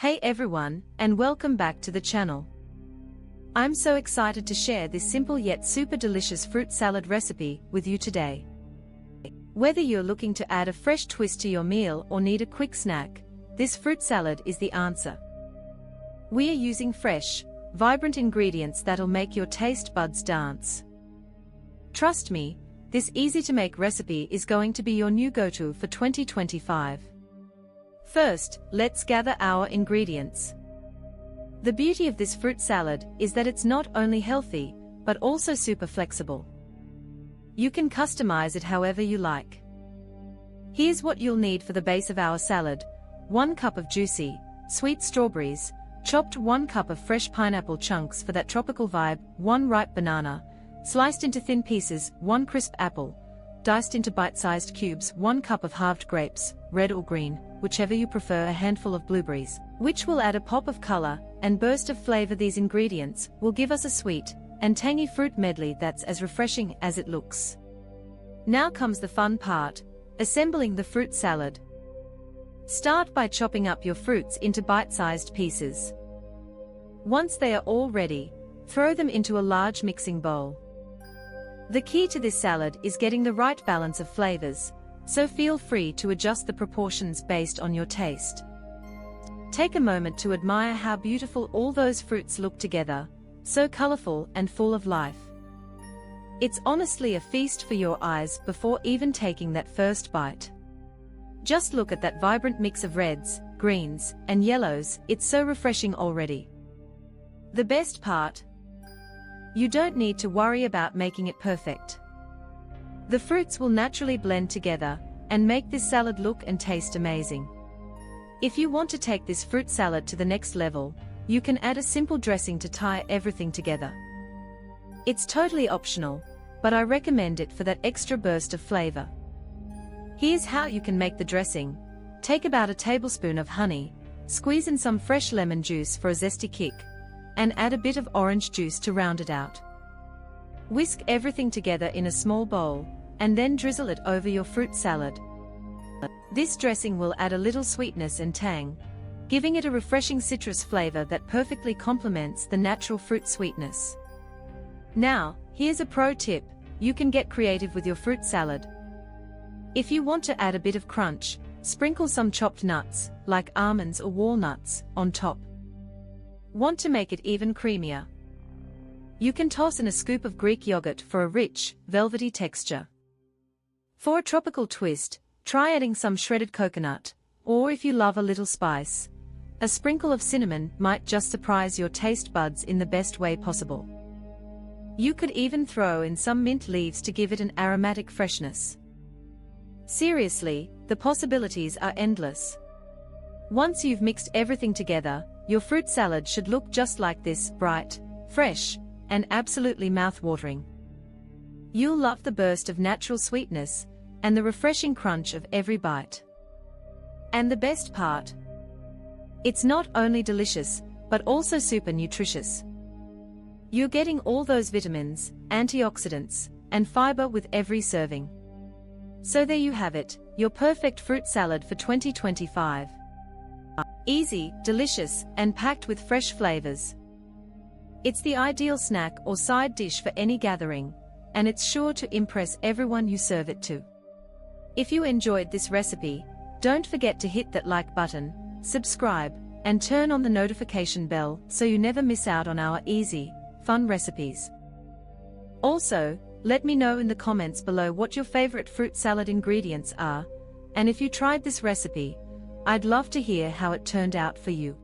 Hey everyone, and welcome back to the channel. I'm so excited to share this simple yet super delicious fruit salad recipe with you today. Whether you're looking to add a fresh twist to your meal or need a quick snack, this fruit salad is the answer. We are using fresh, vibrant ingredients that'll make your taste buds dance. Trust me, this easy-to-make recipe is going to be your new go-to for 2025. First, let's gather our ingredients. The beauty of this fruit salad is that it's not only healthy, but also super flexible. You can customize it however you like. Here's what you'll need for the base of our salad: 1 cup of juicy, sweet strawberries, chopped 1 cup of fresh pineapple chunks for that tropical vibe, 1 ripe banana, sliced into thin pieces, 1 crisp apple, diced into bite-sized cubes, 1 cup of halved grapes, red or green, whichever you prefer, a handful of blueberries, which will add a pop of color and burst of flavor. These ingredients will give us a sweet and tangy fruit medley that's as refreshing as it looks. Now comes the fun part: assembling the fruit salad. Start by chopping up your fruits into bite-sized pieces. Once they are all ready, throw them into a large mixing bowl. The key to this salad is getting the right balance of flavors, so feel free to adjust the proportions based on your taste. Take a moment to admire how beautiful all those fruits look together, so colorful and full of life. It's honestly a feast for your eyes before even taking that first bite. Just look at that vibrant mix of reds, greens, and yellows. It's so refreshing already. The best part: you don't need to worry about making it perfect. The fruits will naturally blend together and make this salad look and taste amazing. If you want to take this fruit salad to the next level, you can add a simple dressing to tie everything together. It's totally optional, but I recommend it for that extra burst of flavor. Here's how you can make the dressing. Take about a tablespoon of honey, squeeze in some fresh lemon juice for a zesty kick, and add a bit of orange juice to round it out. Whisk everything together in a small bowl, and then drizzle it over your fruit salad. This dressing will add a little sweetness and tang, giving it a refreshing citrus flavor that perfectly complements the natural fruit sweetness. Now, here's a pro tip: you can get creative with your fruit salad. If you want to add a bit of crunch, sprinkle some chopped nuts, like almonds or walnuts, on top. Want to make it even creamier? You can toss in a scoop of Greek yogurt for a rich, velvety texture. For a tropical twist, try adding some shredded coconut, or if you love a little spice, a sprinkle of cinnamon might just surprise your taste buds in the best way possible. You could even throw in some mint leaves to give it an aromatic freshness. Seriously, the possibilities are endless. Once you've mixed everything together, your fruit salad should look just like this: bright, fresh, and absolutely mouth-watering. You'll love the burst of natural sweetness and the refreshing crunch of every bite. And the best part: it's not only delicious, but also super nutritious. You're getting all those vitamins, antioxidants, and fiber with every serving. So there you have it, your perfect fruit salad for 2025. Easy, delicious, and packed with fresh flavors. It's the ideal snack or side dish for any gathering, and it's sure to impress everyone you serve it to. If you enjoyed this recipe, don't forget to hit that like button, subscribe, and turn on the notification bell so you never miss out on our easy, fun recipes. Also, let me know in the comments below what your favorite fruit salad ingredients are, and if you tried this recipe, I'd love to hear how it turned out for you.